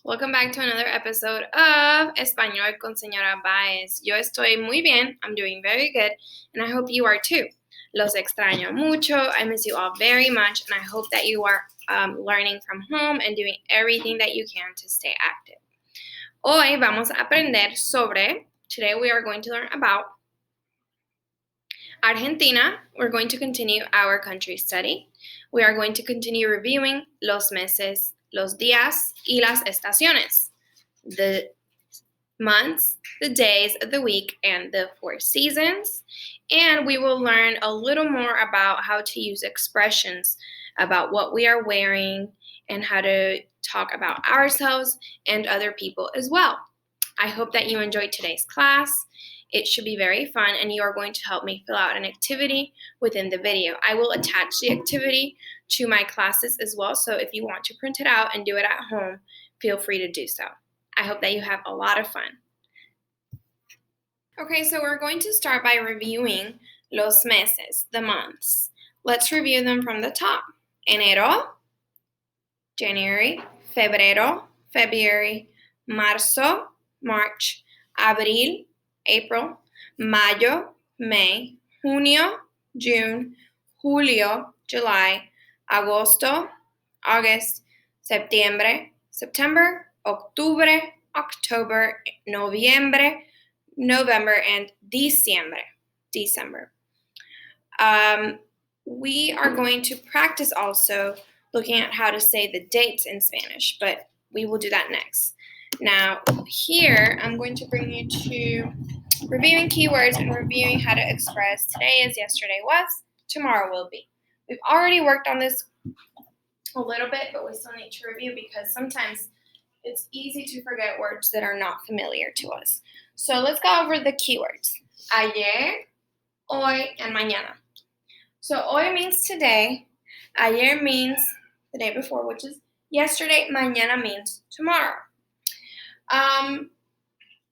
Welcome back to another episode of Español con Señora Baez. Yo estoy muy bien. I'm doing very good, and I hope you are too. Los extraño mucho. I miss you all very much, and I hope that you are learning from home and doing everything that you can to stay active. Hoy vamos a aprender sobre, today we are going to learn about Argentina. We're going to continue our country study. We are going to continue reviewing los meses, los días y las estaciones, the months, the days of the week, and the 4 seasons. And we will learn a little more about how to use expressions about what we are wearing and how to talk about ourselves and other people as well. I hope that you enjoyed today's class. It should be very fun, and you are going to help me fill out an activity within the video. I will attach the activity to my classes as well, so if you want to print it out and do it at home, feel free to do so. I hope that you have a lot of fun. Okay, so we're going to start by reviewing los meses, the months. Let's review them from the top. Enero, January, febrero, February, marzo, March, abril, April, mayo, May, junio, June, julio, July, agosto, August, septiembre, September, octubre, October, noviembre, November, and December. We are going to practice also looking at how to say the dates in Spanish, but we will do that next. Now, here, I'm going to bring you to reviewing keywords and reviewing how to express today is, yesterday was, tomorrow will be. We've already worked on this a little bit, but we still need to review because sometimes it's easy to forget words that are not familiar to us. So let's go over the keywords. Ayer, hoy, and mañana. So hoy means today. Ayer means the day before, which is yesterday. Mañana means tomorrow. I'm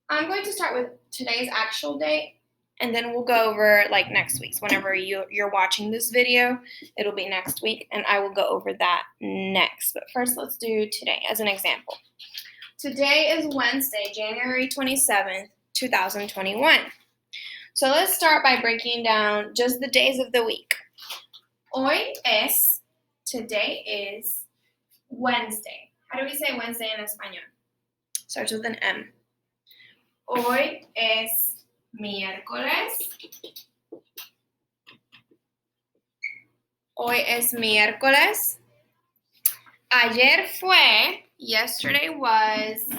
going to start with today's actual date, and then we'll go over like next week's. Whenever you're watching this video, it'll be next week, and I will go over that next. But first, let's do today as an example. Today is Wednesday, January 27th, 2021. So let's start by breaking down just the days of the week. Hoy es, today is Wednesday. How do we say Wednesday in Español? Starts with an M. Hoy es miércoles. Hoy es miércoles. Ayer fue, yesterday was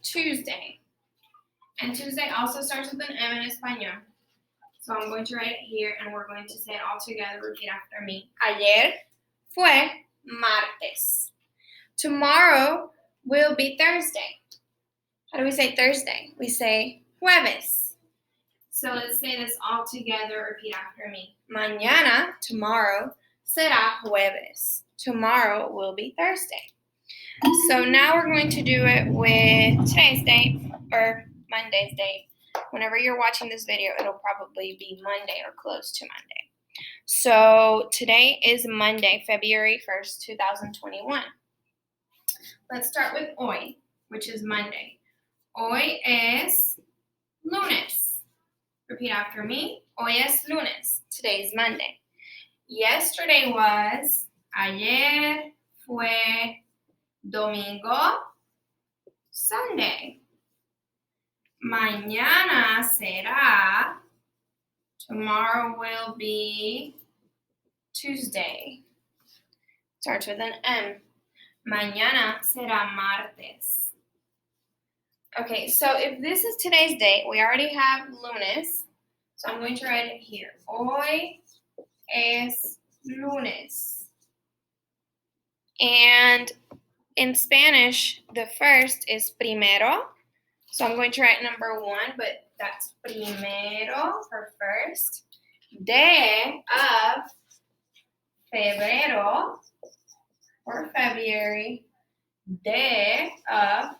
Tuesday. And Tuesday also starts with an M in Español. So I'm going to write it here, and we're going to say it all together. Repeat after me. Ayer fue martes. Tomorrow will be Thursday. How do we say Thursday? We say jueves. So let's say this all together. Repeat after me. Mañana, tomorrow, será jueves. Tomorrow will be Thursday. So now we're going to do it with today's date, or Monday's date. Whenever you're watching this video, it'll probably be Monday or close to Monday. So today is Monday, February 1st, 2021. Let's start with hoy, which is Monday. Hoy es lunes. Repeat after me. Hoy es lunes. Today's Monday. Yesterday was, ayer fue domingo, Sunday. Mañana será, tomorrow will be Tuesday. Starts with an M. Mañana será martes. Okay, so if this is today's date, we already have lunes. So I'm going to write it here. Hoy es lunes. And in Spanish, the first is primero. So I'm going to write number 1, but that's primero for first. De of febrero for February. De of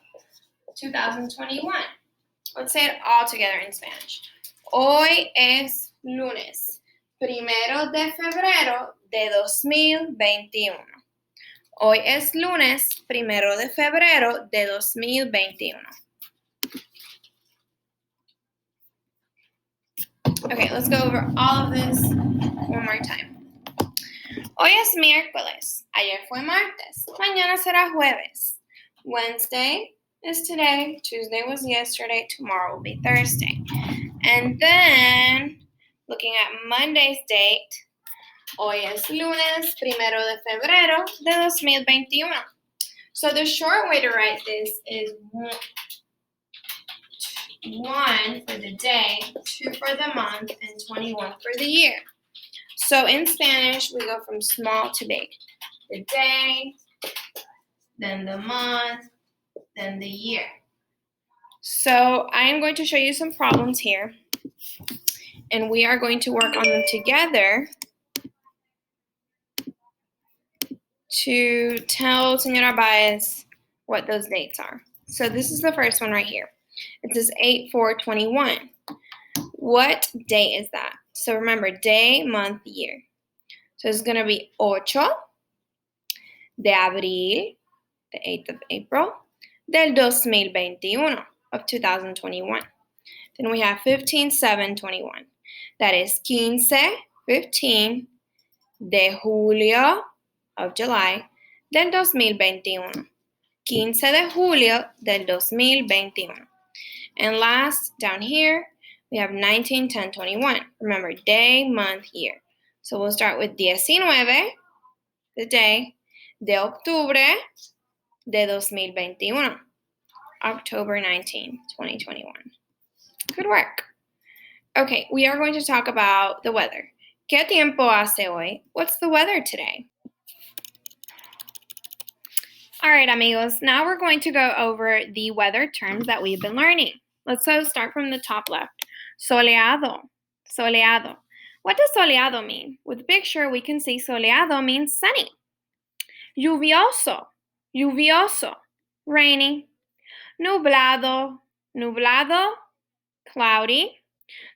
2021. Let's say it all together in Spanish. Hoy es lunes, primero de febrero de 2021. Hoy es lunes 1 de febrero de 2021. Okay, let's go over all of this one more time. Hoy es miércoles. Ayer fue martes. Mañana será jueves. Wednesday is today. Tuesday was yesterday. Tomorrow will be Thursday. And then, looking at Monday's date, hoy es lunes 1 de febrero de 2021. So the short way to write this is 1 for the day, 2 for the month, and 21 for the year. So in Spanish, we go from small to big. The day, then the month, then the year. So I am going to show you some problems here, and we are going to work on them together to tell Señora Baez what those dates are. So this is the first one right here. It says 8/4/21. What day is that? So remember, day, month, year. So it's going to be 8 de abril, the 8th of April, del 2021, of 2021. Then we have 15/7/21. That is 15 de julio, of July, del 2021. 15 de julio del 2021. And last, down here, we have 19/10/21. Remember, day, month, year. So we'll start with 19, the day, de octubre de 2021. October 19, 2021. Good work. Okay, we are going to talk about the weather. ¿Qué tiempo hace hoy? What's the weather today? All right, amigos, now we're going to go over the weather terms that we've been learning. Let's start from the top left. Soleado, soleado. What does soleado mean? With the picture, we can see soleado means sunny. Lluvioso, lluvioso, rainy. Nublado, nublado, cloudy.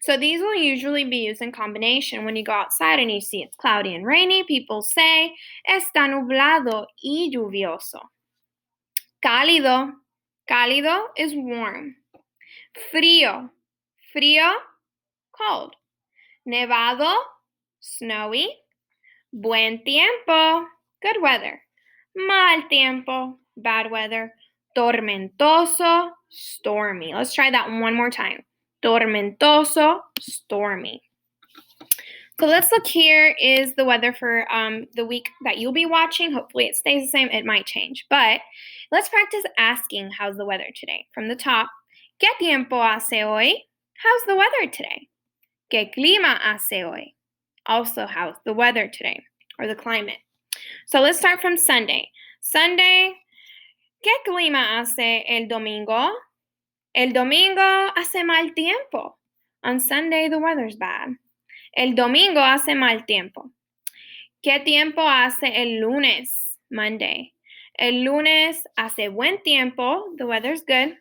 So these will usually be used in combination. When you go outside and you see it's cloudy and rainy, people say, está nublado y lluvioso. Cálido, cálido is warm. Frío, frío, cold. Nevado, snowy. Buen tiempo, good weather. Mal tiempo, bad weather. Tormentoso, stormy. Let's try that one more time. Tormentoso, stormy. So let's look. Here is the weather for the week that you'll be watching. Hopefully it stays the same. It might change. But let's practice asking, how's the weather today? From the top, ¿Qué tiempo hace hoy? How's the weather today? ¿Qué clima hace hoy? Also, how's the weather today? Or the climate. So let's start from Sunday. Sunday, ¿qué clima hace el domingo? El domingo hace mal tiempo. On Sunday, the weather's bad. El domingo hace mal tiempo. ¿Qué tiempo hace el lunes? Monday. El lunes hace buen tiempo. The weather's good.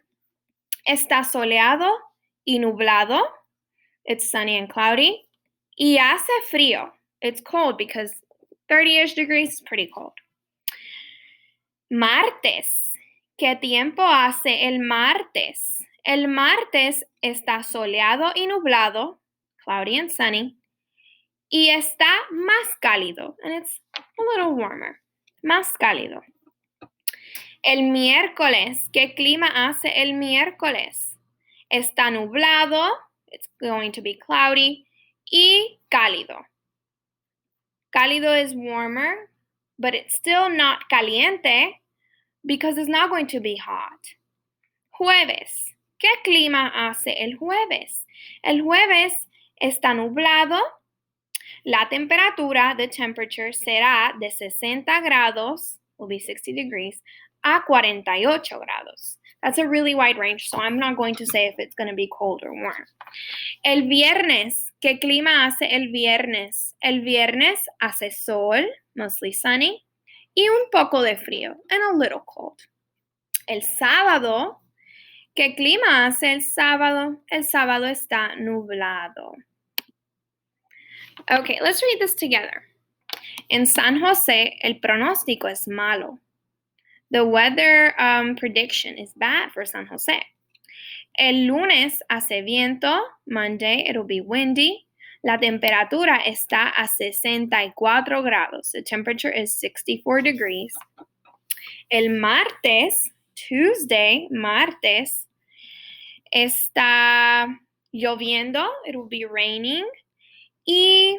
Está soleado y nublado. It's sunny and cloudy. Y hace frío. It's cold because 30-ish degrees is pretty cold. Martes. ¿Qué tiempo hace el martes? El martes está soleado y nublado, cloudy and sunny. Y está más cálido, and it's a little warmer. Más cálido. El miércoles. ¿Qué clima hace el miércoles? Está nublado, it's going to be cloudy, y cálido. Cálido is warmer, but it's still not caliente because it's not going to be hot. Jueves. ¿Qué clima hace el jueves? El jueves está nublado. La temperatura, the temperature, será de 60 grados, will be 60 degrees, a 48 grados. That's a really wide range, so I'm not going to say if it's going to be cold or warm. El viernes. ¿Qué clima hace el viernes? El viernes hace sol, mostly sunny, y un poco de frío, and a little cold. El sábado. ¿Qué clima hace el sábado? El sábado está nublado. Okay, let's read this together. En San Jose, el pronóstico es malo. The weather prediction is bad for San Jose. El lunes hace viento. Monday, it'll be windy. La temperatura está a 64 grados. The temperature is 64 degrees. El martes, Tuesday, martes, está lloviendo. It will be raining. Y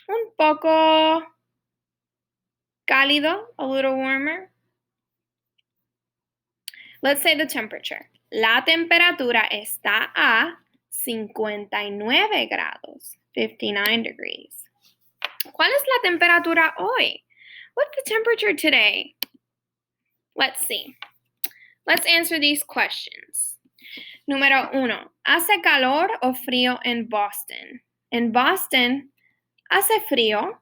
un poco cálido, a little warmer. Let's say the temperature. La temperatura está a 59 grados, 59 degrees. ¿Cuál es la temperatura hoy? What's the temperature today? Let's see. Let's answer these questions. Número 1. ¿Hace calor o frío en Boston? En Boston, ¿hace frío?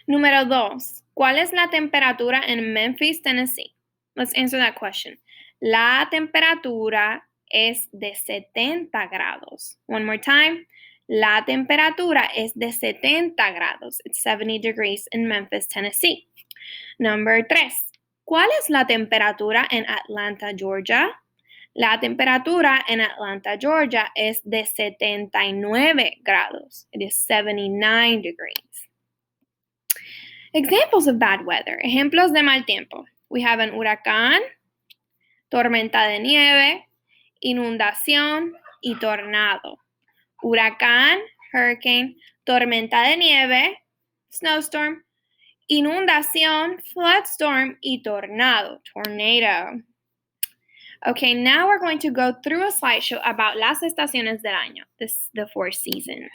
Número 2. ¿Cuál es la temperatura en Memphis, Tennessee? Let's answer that question. La temperatura es de 70 grados. One more time. La temperatura es de 70 grados. It's 70 degrees in Memphis, Tennessee. Number 3. ¿Cuál es la temperatura en Atlanta, Georgia? La temperatura en Atlanta, Georgia es de 79 grados. It is 79 degrees. Examples of bad weather. Ejemplos de mal tiempo. We have an huracán, tormenta de nieve, inundación y tornado. Huracán, hurricane, tormenta de nieve, snowstorm, inundación, flood storm y tornado, tornado. Okay, now we're going to go through a slideshow about las estaciones del año, the 4 seasons.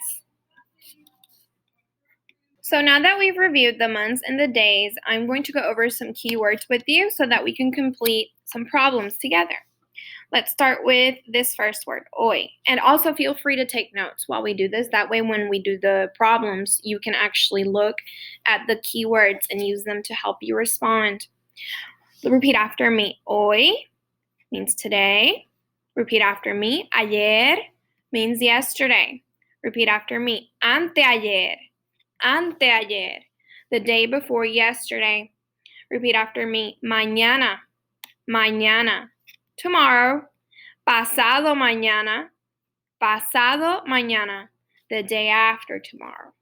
So now that we've reviewed the months and the days, I'm going to go over some keywords with you so that we can complete some problems together. Let's start with this first word, hoy. And also feel free to take notes while we do this. That way when we do the problems, you can actually look at the keywords and use them to help you respond. Repeat after me. Hoy means today. Repeat after me. Ayer means yesterday. Repeat after me. Anteayer. Anteayer. The day before yesterday. Repeat after me. Mañana. Mañana. Tomorrow. Pasado mañana. Pasado mañana. The day after tomorrow.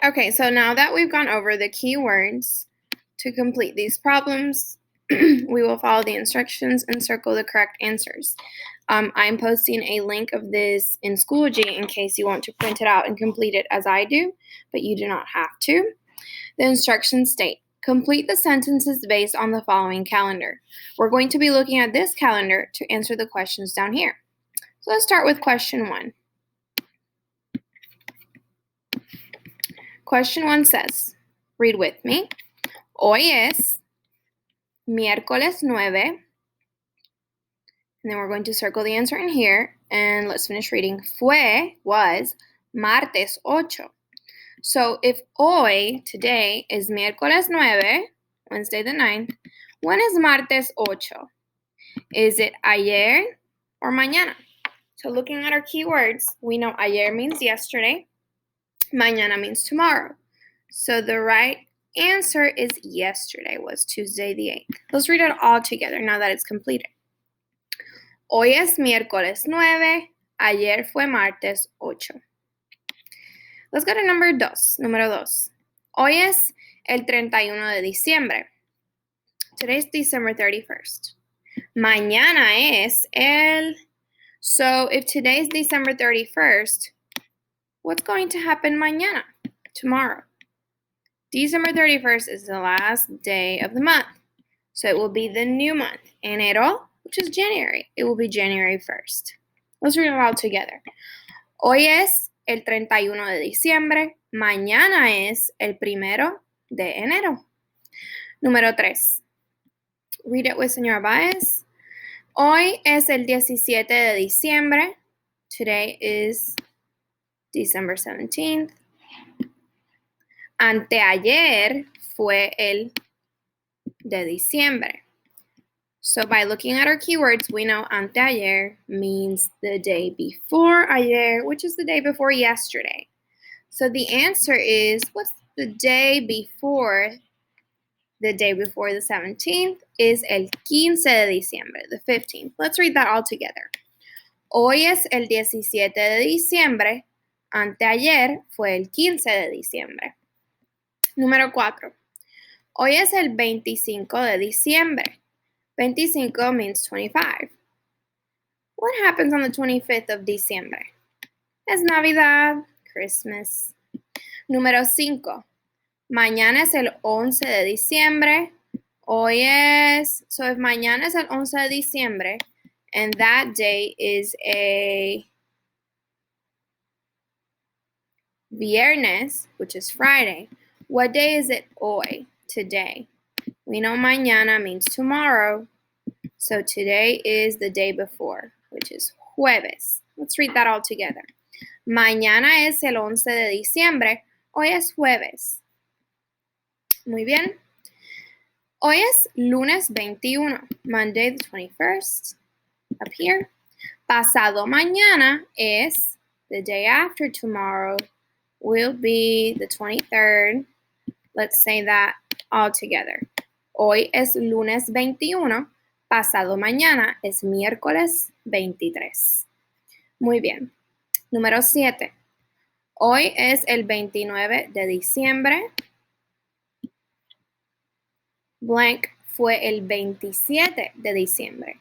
Okay, so now that we've gone over the keywords to complete these problems, we will follow the instructions and circle the correct answers. I'm posting a link of this in Schoology in case you want to print it out and complete it as I do, but you do not have to. The instructions state, complete the sentences based on the following calendar. We're going to be looking at this calendar to answer the questions down here. So let's start with question 1. Question 1 says, read with me, hoy es miércoles 9, and then we're going to circle the answer in here, and let's finish reading. Fue was martes 8. So if hoy, today, is miércoles 9, Wednesday the 9th, when is martes 8? Is it ayer or mañana? So looking at our keywords, we know ayer means yesterday, mañana means tomorrow. So the right answer is yesterday, was Tuesday the 8th. Let's read it all together now that it's completed. Hoy es miércoles 9, ayer fue martes 8. Let's go to número 2. Hoy es el 31 de diciembre. Today's December 31st. Mañana es el... So if today's December 31st, what's going to happen mañana, tomorrow? December 31st is the last day of the month. So it will be the new month, enero, which is January. It will be January 1st. Let's read it all together. Hoy es el 31 de diciembre. Mañana es el 1 de enero. Número 3. Read it with Señora Baez. Hoy es el 17 de diciembre. Today is December 17th. Anteayer fue el de diciembre. So by looking at our keywords, we know anteayer means the day before ayer, which is the day before yesterday. So the answer is, what's the day before? The day before the 17th is el 15 de diciembre, the 15th. Let's read that all together. Hoy es el 17 de diciembre. Anteayer fue el 15 de diciembre. Número 4. Hoy es el 25 de diciembre. 25 means 25. What happens on the 25th of December? Es Navidad, Christmas. Número 5. Mañana es el 11 de diciembre. Hoy es, so if mañana es el 11 de diciembre, and that day is a viernes, which is Friday, what day is it hoy, today? We know mañana means tomorrow, so today is the day before, which is jueves. Let's read that all together. Mañana es el 11 de diciembre. Hoy es jueves. Muy bien. Hoy es lunes 21, Monday the 21st, up here. Pasado mañana es, the day after tomorrow, will be the 23rd. Let's say that all together. Hoy es lunes 21, pasado mañana es miércoles 23. Muy bien. Número 7. Hoy es el 29 de diciembre. Blank fue el 27 de diciembre.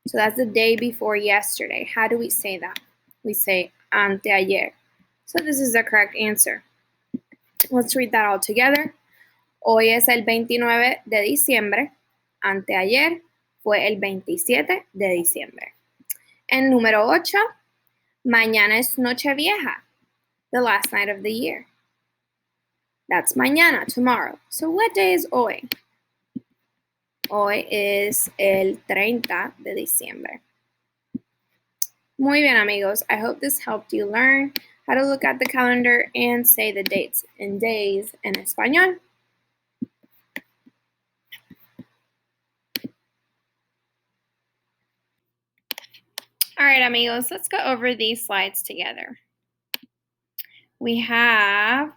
So that's the day before yesterday. How do we say that? We say anteayer. So this is the correct answer. Let's read that all together. Hoy es el 29 de diciembre. Anteayer fue el 27 de diciembre. En número 8, mañana es Nochevieja, the last night of the year. That's mañana, tomorrow. So what day is hoy? Hoy es el 30 de diciembre. Muy bien, amigos. I hope this helped you learn how to look at the calendar and say the dates and days in español. All right, amigos, let's go over these slides together. We have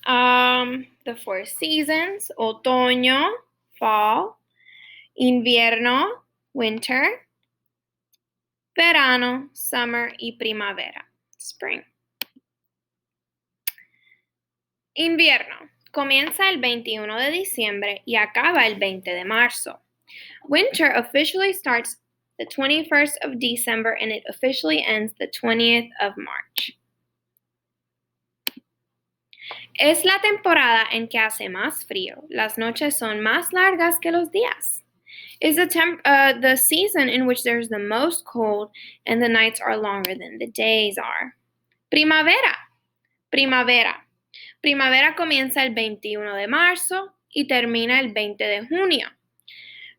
the 4 seasons: otoño, fall, invierno, winter, verano, summer, y primavera, spring. Invierno. Comienza el 21 de diciembre y acaba el 20 de marzo. Winter officially starts the 21st of December and it officially ends the 20th of March. Es la temporada en que hace más frío. Las noches son más largas que los días. Is the season in which there's the most cold and the nights are longer than the days are. Primavera. Primavera. Primavera comienza el 21 de marzo y termina el 20 de junio.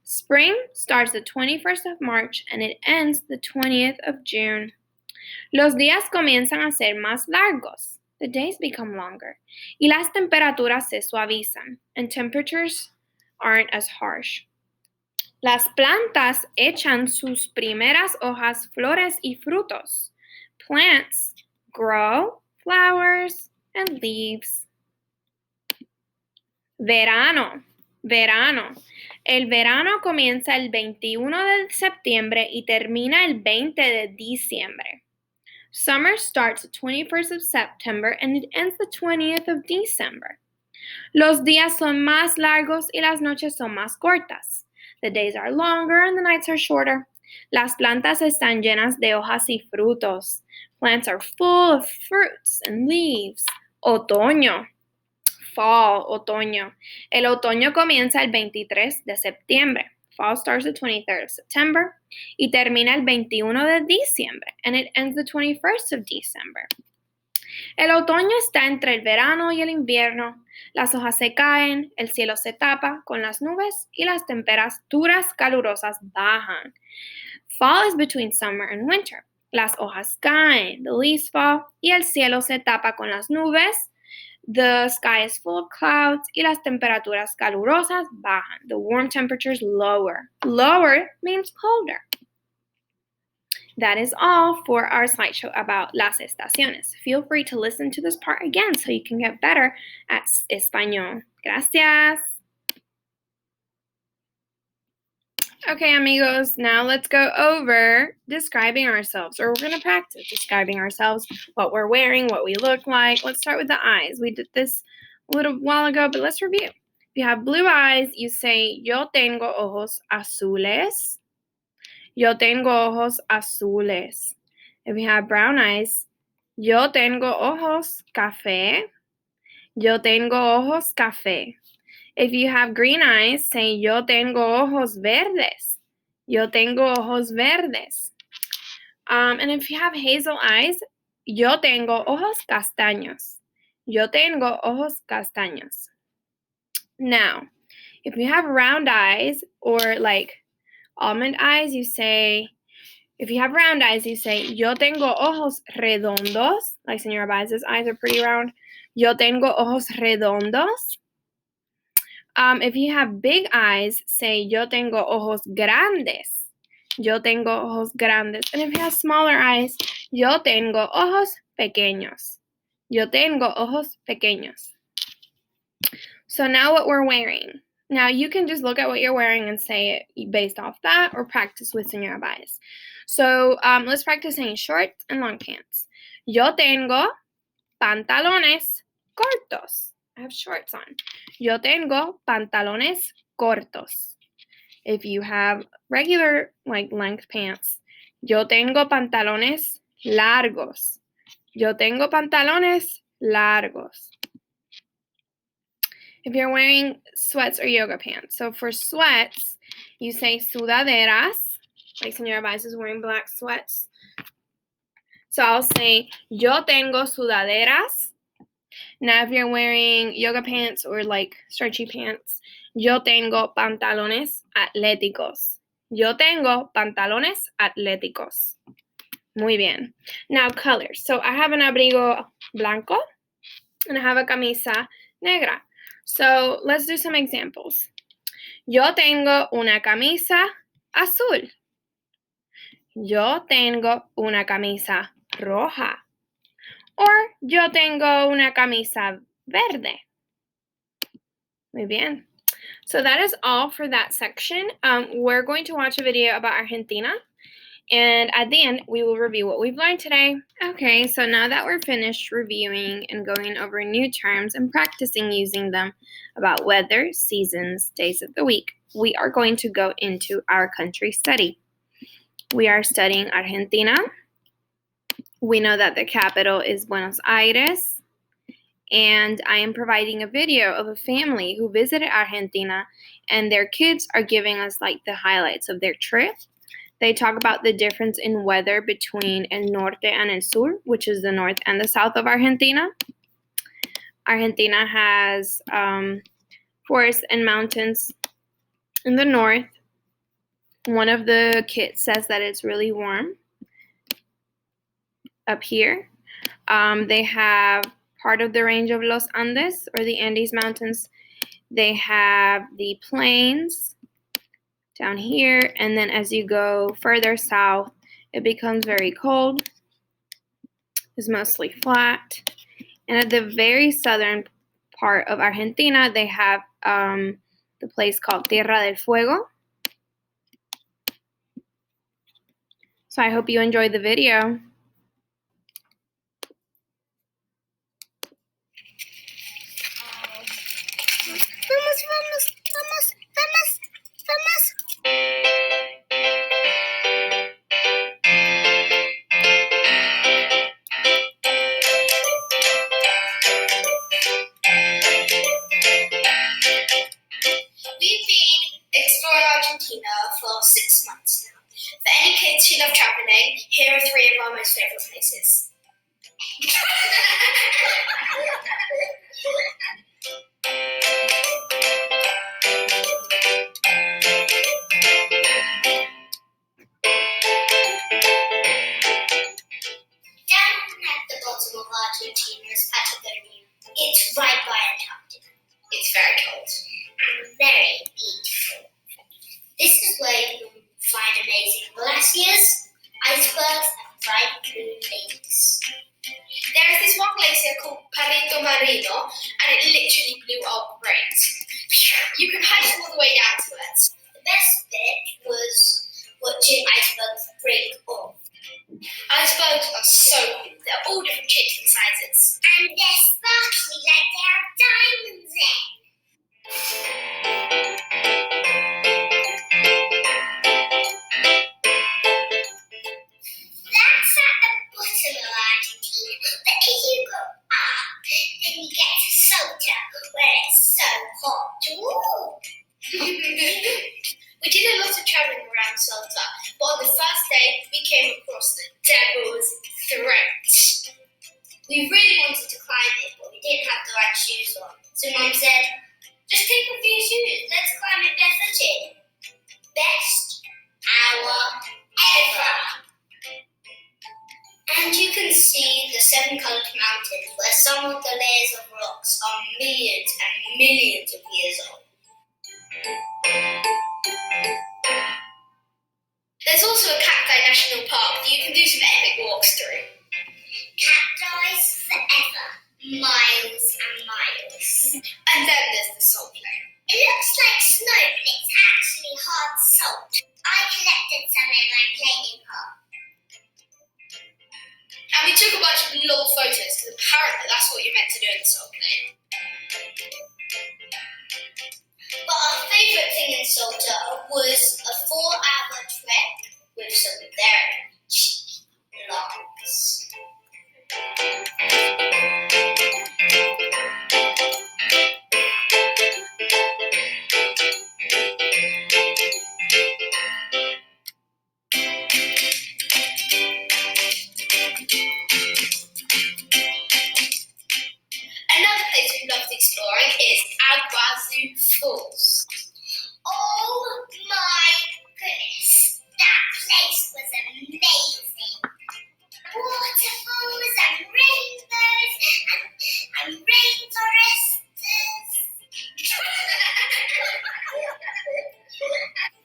Spring starts the 21st of March and it ends the 20th of June. Los días comienzan a ser más largos. The days become longer. Y las temperaturas se suavizan. And temperatures aren't as harsh. Las plantas echan sus primeras hojas, flores y frutos. Plants grow flowers and leaves. Verano. Verano. El verano comienza el 21 de septiembre y termina el 20 de diciembre. Summer starts the 21st of September and it ends the 20th of December. Los días son más largos y las noches son más cortas. The days are longer and the nights are shorter. Las plantas están llenas de hojas y frutos. Plants are full of fruits and leaves. Otoño. Fall, otoño. El otoño comienza el 23 de septiembre. Fall starts the 23rd of September y termina el 21 de diciembre, and it ends the 21st of December. El otoño está entre el verano y el invierno. Las hojas se caen, el cielo se tapa con las nubes y las temperaturas calurosas bajan. Fall is between summer and winter. Las hojas caen, the leaves fall, y el cielo se tapa con las nubes. The sky is full of clouds y las temperaturas calurosas bajan. The warm temperatures lower. Lower means colder. That is all for our slideshow about las estaciones. Feel free to listen to this part again so you can get better at español. Gracias. Okay, amigos, now let's go over describing ourselves, or we're going to practice describing ourselves, what we're wearing, what we look like. Let's start with the eyes. We did this a little while ago, but let's review. If you have blue eyes, you say, yo tengo ojos azules. Yo tengo ojos azules. If you have brown eyes, yo tengo ojos café. Yo tengo ojos café. If you have green eyes, say yo tengo ojos verdes. Yo tengo ojos verdes. And if you have hazel eyes, yo tengo ojos castaños. Yo tengo ojos castaños. Now, if you have round eyes or like almond eyes, you say, if you have round eyes, you say, yo tengo ojos redondos. Like Senora Baez's eyes are pretty round. Yo tengo ojos redondos. If you have big eyes, say, yo tengo ojos grandes. Yo tengo ojos grandes. And if you have smaller eyes, yo tengo ojos pequeños. Yo tengo ojos pequeños. So now what we're wearing. Now you can just look at what you're wearing and say it based off that, or practice with Senora Baez. So let's practice saying shorts and long pants. Yo tengo pantalones cortos. I have shorts on. Yo tengo pantalones cortos. If you have regular length pants, yo tengo pantalones largos. Yo tengo pantalones largos. If you're wearing sweats or yoga pants, so for sweats, you say sudaderas, like Senora Baez is wearing black sweats. So I'll say, yo tengo sudaderas. Now, if you're wearing yoga pants or like stretchy pants, yo tengo pantalones atléticos. Yo tengo pantalones atléticos. Muy bien. Now, colors. So I have an abrigo blanco and I have a camisa negra. So let's do some examples. Yo tengo una camisa azul. Yo tengo una camisa roja. Or yo tengo una camisa verde. Muy bien. So that is all for that section. We're going to watch a video about Argentina. And at the end, we will review what we've learned today. Okay, so now that we're finished reviewing and going over new terms and practicing using them about weather, seasons, days of the week, we are going to go into our country study. We are studying Argentina. We know that the capital is Buenos Aires. And I am providing a video of a family who visited Argentina, and their kids are giving us the highlights of their trip. They talk about the difference in weather between el norte and el sur, which is the north and the south of Argentina. Argentina has forests and mountains in the north. One of the kids says that it's really warm up here. They have part of the range of Los Andes, or the Andes Mountains. They have the plains down here, and then as you go further south, it becomes very cold. It's mostly flat. And at the very southern part of Argentina, they have the place called Tierra del Fuego. So I hope you enjoyed the video. We've been exploring Argentina for 6 months now. For any kids who love traveling, here are 3 of our most favorite places. Down at the bottom of Argentina is Patagonia. It's right by Antarctica. It's very cold and very beautiful. This is where you can find amazing glaciers icebergs, and bright blue lakes. There is this one glacier called Perito Marino, and it literally blew our brains. You can hike all the way down to it. The best bit was watching icebergs break off. Icebergs are so cool. They're all different shapes and sizes. And they're sparkly like they have diamonds in. That's at the bottom of Argentina. But if you go up, then you get to Salta, where it's so hot. We did a lot of traveling around Salta, but on the first day, we came across the Devil's Throat. We really wanted to climb it, but we didn't have the right shoes on. So Mum said, just take off your shoes, let's climb it barefooted. Best hour ever. And you can see the 7-colored mountains where some of the layers of rocks are millions and millions of years old. There's also a cacti national park that you can do some epic walks through. Cacti forever, miles and miles. And then there's the salt lake. It looks like snow, but it's actually hard salt. I collected some in my playing park. And we took a bunch of little photos because apparently that's what you're meant to do in the salt lake. But our favourite thing in Salta was a 4-hour trek with some very cheap logs. Another place we loved exploring is Iguazu Falls. Oh my goodness, that place was amazing. Waterfalls and rainbows and rainforests.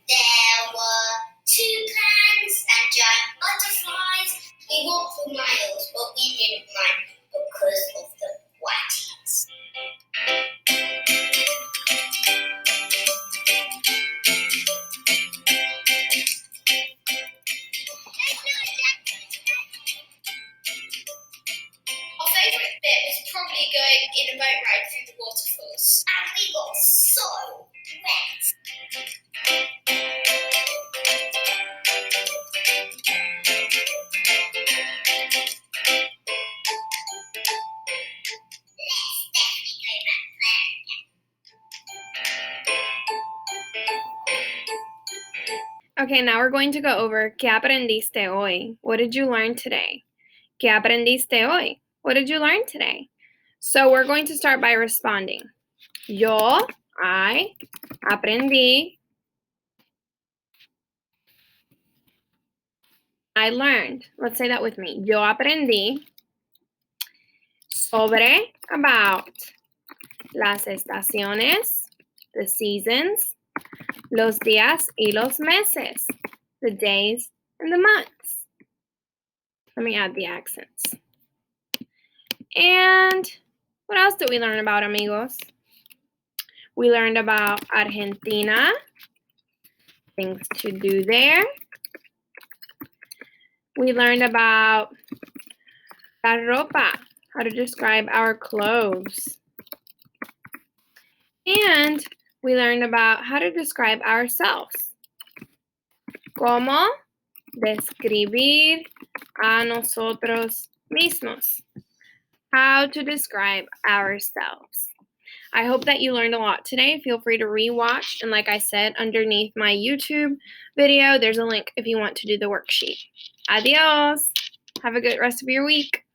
There were toucans and giant butterflies. We walked for miles, but we didn't mind because of the whiteys. Our favourite bit was probably going in a boat ride through the waterfalls. And we got so wet. Let's definitely go back there again. Okay, now we're going to go over ¿Qué aprendiste hoy? What did you learn today? ¿Qué aprendiste hoy? What did you learn today? So we're going to start by responding. Yo, I, aprendí. I learned. Let's say that with me. Yo aprendí sobre, about, las estaciones, the seasons, los días y los meses, the days and the months. Let me add the accents. And what else did we learn about, amigos? We learned about Argentina, things to do there. We learned about la ropa, how to describe our clothes. And we learned about how to describe ourselves. Cómo describir a nosotros mismos. How to describe ourselves. I hope that you learned a lot today. Feel free to rewatch. And like I said, underneath my YouTube video, there's a link if you want to do the worksheet. Adios. Have a good rest of your week.